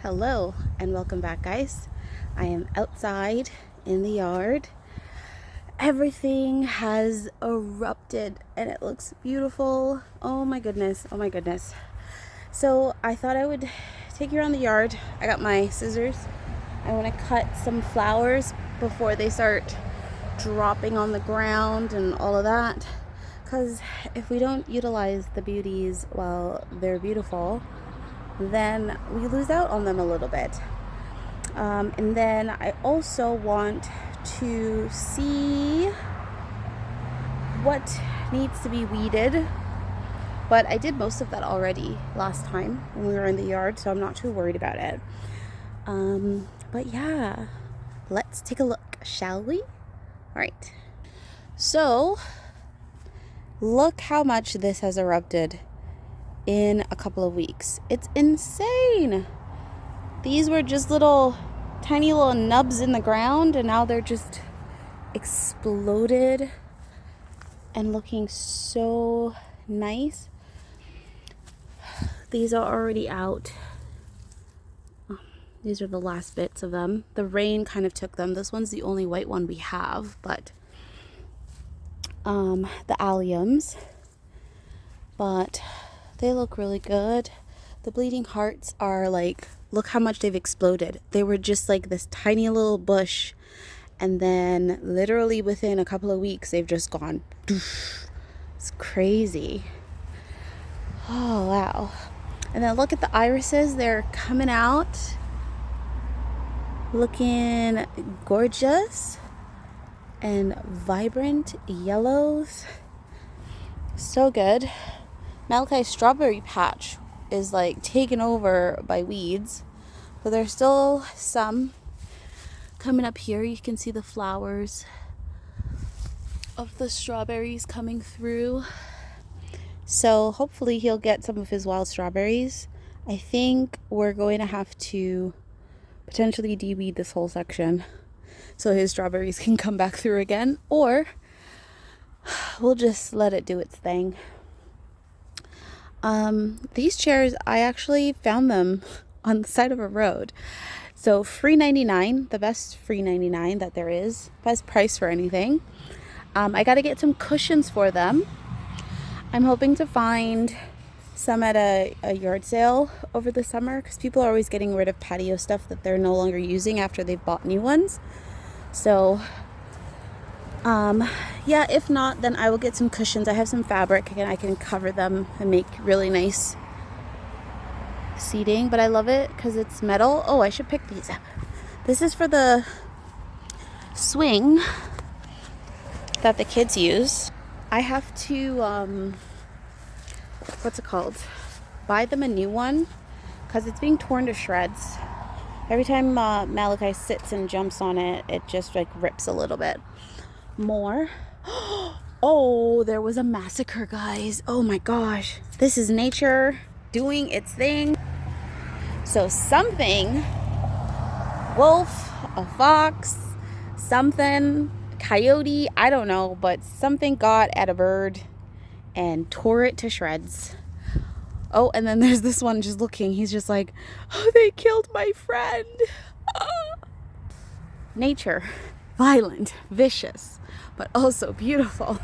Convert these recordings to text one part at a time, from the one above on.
Hello and welcome back, guys. I am outside in the yard. Everything has erupted and it looks beautiful. Oh my goodness, oh my goodness. So I thought I would take you around the yard. I got my scissors. I want to cut some flowers before they start dropping on the ground and all of that. Because if we don't utilize the beauties while they're beautiful, then we lose out on them a little bit. And then I also want to see what needs to be weeded, but I did most of that already last time when we were in the yard, so I'm not too worried about it. But yeah, let's take a look, shall we? All right, so look how much this has erupted in a couple of weeks. It's insane. These were just tiny little nubs in the ground, and now they're just exploded and looking so nice. These are already out. These are the last bits of them. The rain kind of took them. This one's the only white one we have, but the alliums. But they look really good. The bleeding hearts are like, look how much they've exploded. They were just like this tiny little bush, and then literally within a couple of weeks they've just gone. It's crazy. Oh wow. And then look at the irises. They're coming out looking gorgeous and vibrant yellows. So good. Malachi's strawberry patch is like taken over by weeds, but there's still some coming up here. You can see the flowers of the strawberries coming through. So hopefully he'll get some of his wild strawberries. I think we're going to have to potentially de-weed this whole section so his strawberries can come back through again, or we'll just let it do its thing. These chairs, I actually found them on the side of a road. So free 99, the best free 99 that there is, best price for anything. I got to get some cushions for them. I'm hoping to find some at a yard sale over the summer, because people are always getting rid of patio stuff that they're no longer using after they've bought new ones. So yeah, if not, then I will get some cushions. I have some fabric and I can cover them and make really nice seating. But I love it because it's metal. Oh, I should pick these up. This is for the swing that the kids use. I have to what's it called, buy them a new one because it's being torn to shreds. Every time Malachi sits and jumps on it, it just like rips a little bit more. Oh, there was a massacre, guys. Oh my gosh, this is nature doing its thing. So something, wolf, a fox, something, coyote, I don't know, but something got at a bird and tore it to shreds. Oh, and then there's this one just looking. He's just like, oh, they killed my friend. Ah. Nature, violent, vicious, but also beautiful.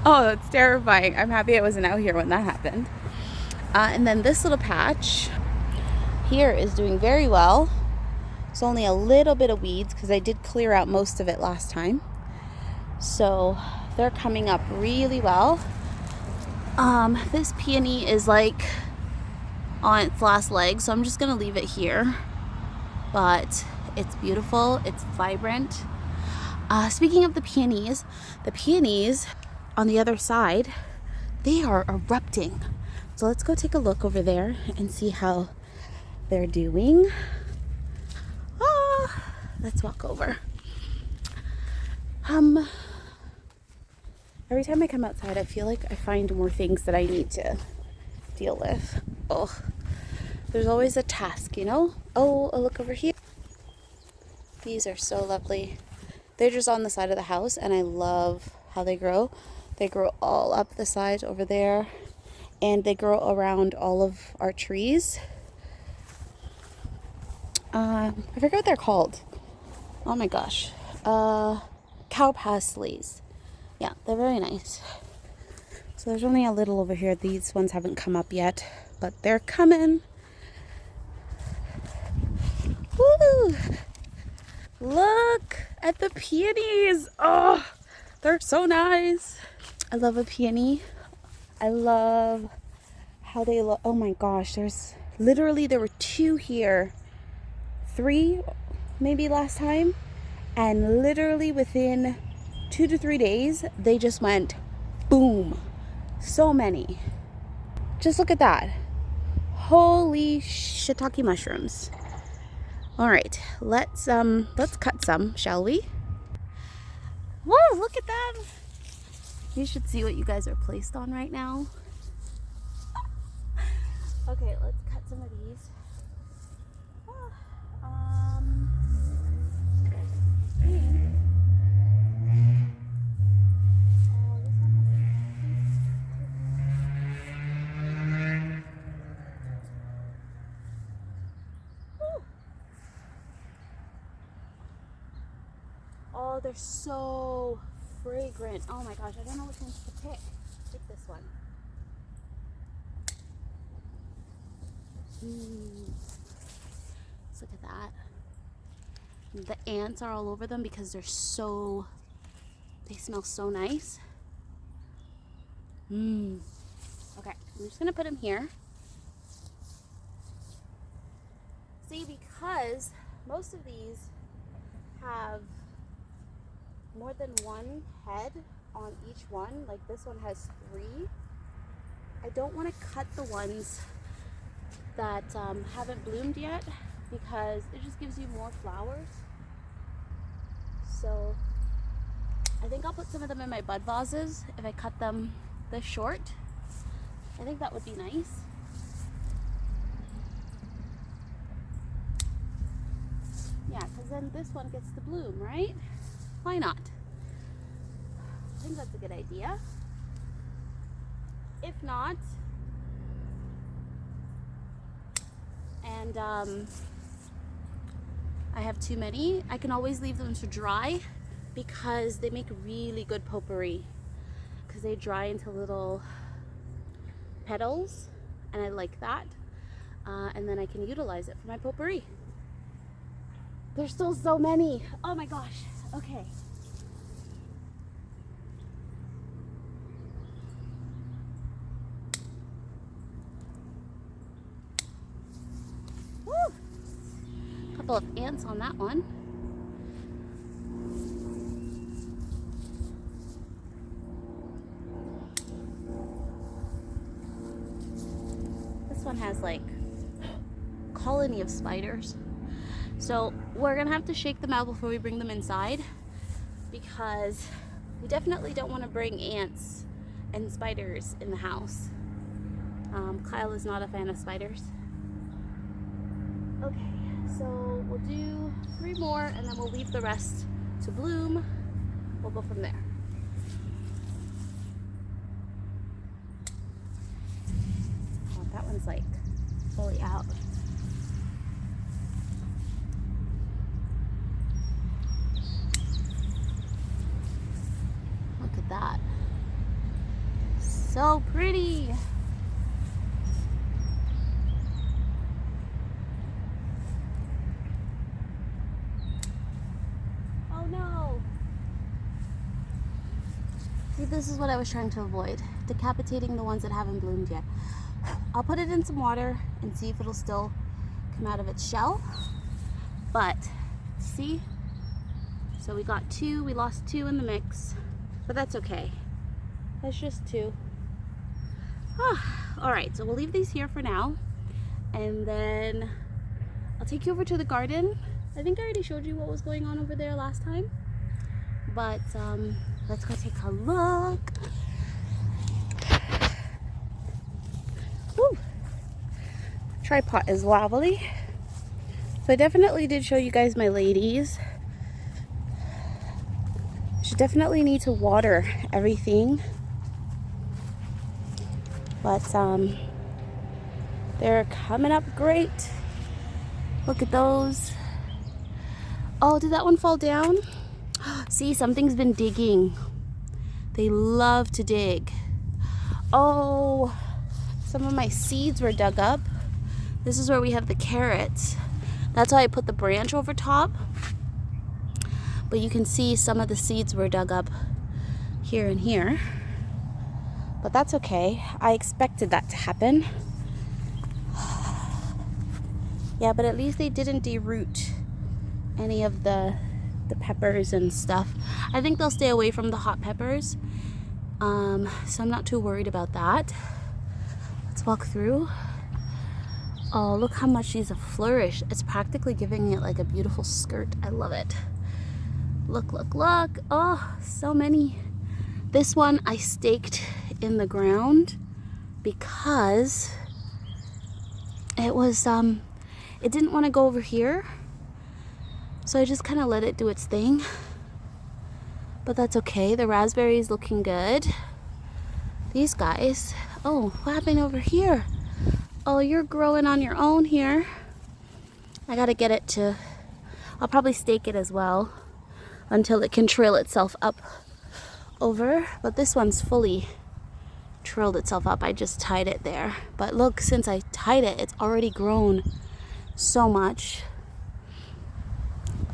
Oh, that's terrifying. I'm happy I wasn't out here when that happened. And then this little patch here is doing very well. It's only a little bit of weeds because I did clear out most of it last time. So they're coming up really well. This peony is like on its last leg, so I'm just gonna leave it here. But it's beautiful, it's vibrant. Speaking of the peonies on the other side, they are erupting. So let's go take a look over there and see how they're doing. Let's walk over. Every time I come outside, I feel like I find more things that I need to deal with. Oh, there's always a task, you know? Oh, a look over here. These are so lovely. They're just on the side of the house, and I love how they grow. They grow all up the side over there, and they grow around all of our trees. I forget what they're called. Oh my gosh. Cow parsleys. Yeah, they're very nice. So there's only a little over here. These ones haven't come up yet, but they're coming. Woo! Look at the peonies. Oh, they're so nice. I love a peony. I love how they look. Oh my gosh, there were 2 here. 3 maybe last time. And literally within 2 to 3 days, they just went boom. So many. Just look at that. Holy shiitake mushrooms. All right, let's cut some, shall we? Whoa, look at them. You should see what you guys are placed on right now. Okay, let's cut some of these. Oh, they're so fragrant. Oh my gosh, I don't know which ones to pick. Pick this one. Let's look at that. The ants are all over them because they smell so nice. Okay, I'm just gonna put them here. See, because most of these have more than 1 head on each one. Like this one has 3. I don't want to cut the ones that haven't bloomed yet because it just gives you more flowers. So I think I'll put some of them in my bud vases if I cut them this short. I think that would be nice. Yeah, because then this one gets to bloom, right? Why not? I think that's a good idea. If not, and I have too many, I can always leave them to dry because they make really good potpourri because they dry into little petals, and I like that. And then I can utilize it for my potpourri. There's still so many. Oh my gosh. Okay. Woo! Couple of ants on that one. This one has like a colony of spiders. So we're gonna have to shake them out before we bring them inside because we definitely don't want to bring ants and spiders in the house. Kyle is not a fan of spiders. Okay, so we'll do 3 more and then we'll leave the rest to bloom. We'll go from there. Oh, that one's like fully out. Look at that. So pretty. Oh no. See, this is what I was trying to avoid. Decapitating the ones that haven't bloomed yet. I'll put it in some water and see if it'll still come out of its shell. But, see? So we got 2, we lost 2 in the mix. But that's okay. That's just 2. Alright, so we'll leave these here for now. And then I'll take you over to the garden. I think I already showed you what was going on over there last time. But let's go take a look. Woo. Tripod is wobbly. So I definitely did show you guys my ladies. Should definitely need to water everything. But they're coming up great. Look at those. Oh, did that one fall down? See, something's been digging. They love to dig. Oh, some of my seeds were dug up. This is where we have the carrots. That's why I put the branch over top. But you can see some of the seeds were dug up here and here. But that's okay. I expected that to happen. Yeah, but at least they didn't deroot any of the peppers and stuff. I think they'll stay away from the hot peppers. So I'm not too worried about that. Let's walk through. Oh, look how much these have flourished. It's practically giving it like a beautiful skirt. I love it. Look, look, look. Oh, so many. This one I staked in the ground because it was, it didn't want to go over here. So I just kind of let it do its thing. But that's okay. The raspberry's looking good. These guys. Oh, what happened over here? Oh, you're growing on your own here. I gotta get it to, I'll probably stake it as well until it can trail itself up over. But this one's fully trailed itself up. I just tied it there. But look, since I tied it, it's already grown so much.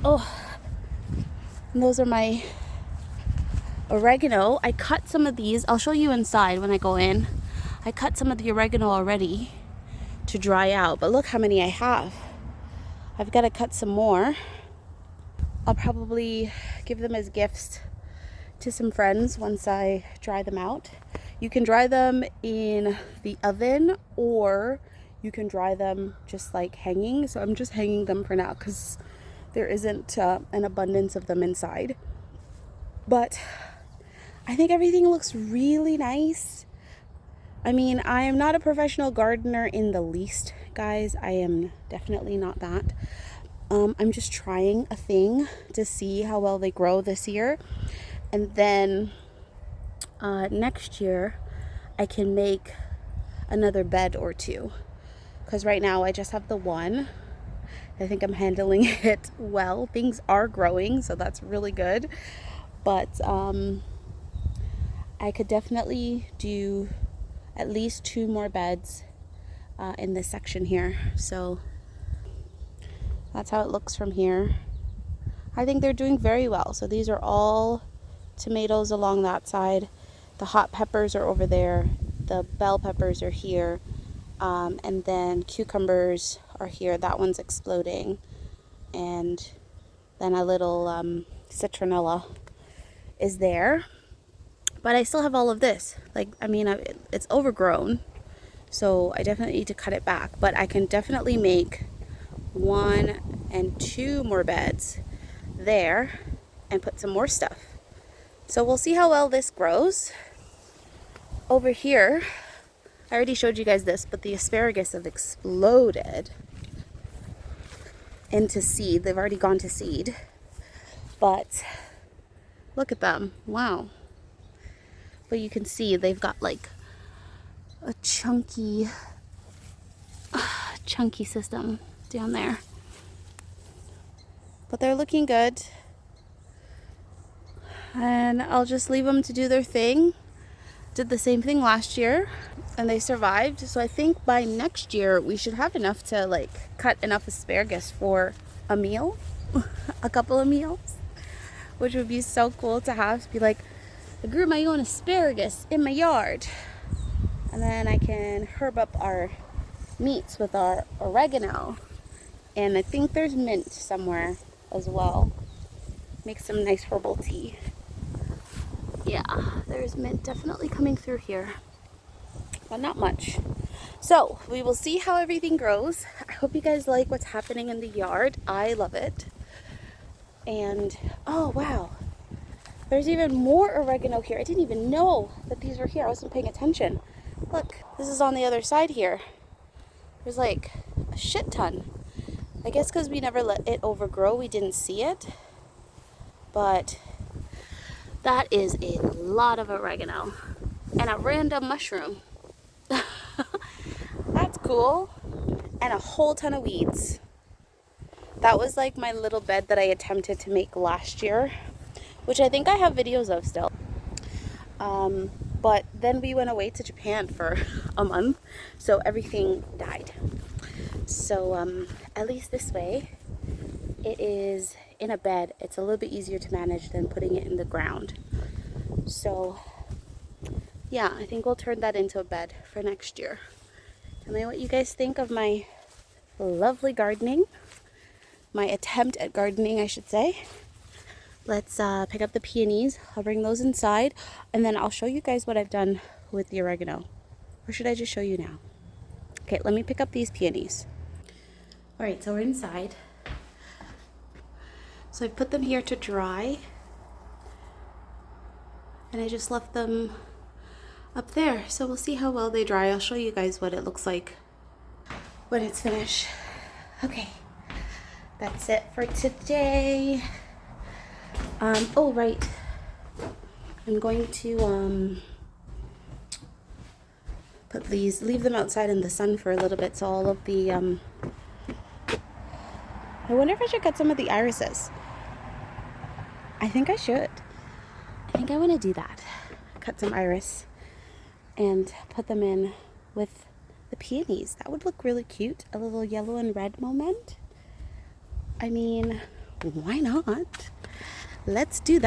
Oh, and those are my oregano. I cut some of these. I'll show you inside when I go in. I cut some of the oregano already to dry out, but look how many I have. I've got to cut some more. I'll probably give them as gifts to some friends once I dry them out. You can dry them in the oven or you can dry them just like hanging. So I'm just hanging them for now because there isn't an abundance of them inside. But I think everything looks really nice. I mean, I am not a professional gardener in the least, guys. I am definitely not that. I'm just trying a thing to see how well they grow this year. And then next year, I can make another bed or two. Because right now, I just have the one. I think I'm handling it well. Things are growing, so that's really good. But I could definitely do at least 2 more beds in this section here. So that's how it looks from here. I think they're doing very well. So these are all tomatoes along that side. The hot peppers are over there. The bell peppers are here. And then cucumbers are here. That one's exploding. And then a little citronella is there. But I still have all of this. Like, I mean, it's overgrown. So I definitely need to cut it back. But I can definitely make 1 and 2 more beds there and put some more stuff. So we'll see how well this grows. Over here, I already showed you guys this, but the asparagus have exploded into seed. They've already gone to seed. But look at them. Wow. But you can see they've got like a chunky system down there. But they're looking good. And I'll just leave them to do their thing. Did the same thing last year and they survived. So I think by next year we should have enough to like cut enough asparagus for a meal, a couple of meals, which would be so cool to have. To be like, I grew my own asparagus in my yard. And then I can herb up our meats with our oregano. And I think there's mint somewhere as well. Make some nice herbal tea. Yeah, there's mint definitely coming through here. But not much. So, we will see how everything grows. I hope you guys like what's happening in the yard. I love it. And, oh wow. There's even more oregano here. I didn't even know that these were here. I wasn't paying attention. Look, this is on the other side here. There's like a shit ton. I guess because we never let it overgrow, we didn't see it. But that is a lot of oregano. And a random mushroom. That's cool. And a whole ton of weeds. That was like my little bed that I attempted to make last year, which I think I have videos of still. But then we went away to Japan for a month, so everything died. So at least this way, it is in a bed. It's a little bit easier to manage than putting it in the ground. So yeah, I think we'll turn that into a bed for next year. Tell me what you guys think of my lovely gardening. My attempt at gardening, I should say. Let's pick up the peonies. I'll bring those inside, and then I'll show you guys what I've done with the oregano. Or should I just show you now? Okay, let me pick up these peonies. All right, so we're inside. So I've put them here to dry, and I just left them up there. So we'll see how well they dry. I'll show you guys what it looks like when it's finished. Okay, that's it for today. Oh right, I'm going to put these, leave them outside in the sun for a little bit, so all of the I wonder if I should cut some of the irises. I think I should. I think I want to do that. Cut some iris and put them in with the peonies. That would look really cute. A little yellow and red moment. I mean, why not? Let's do that.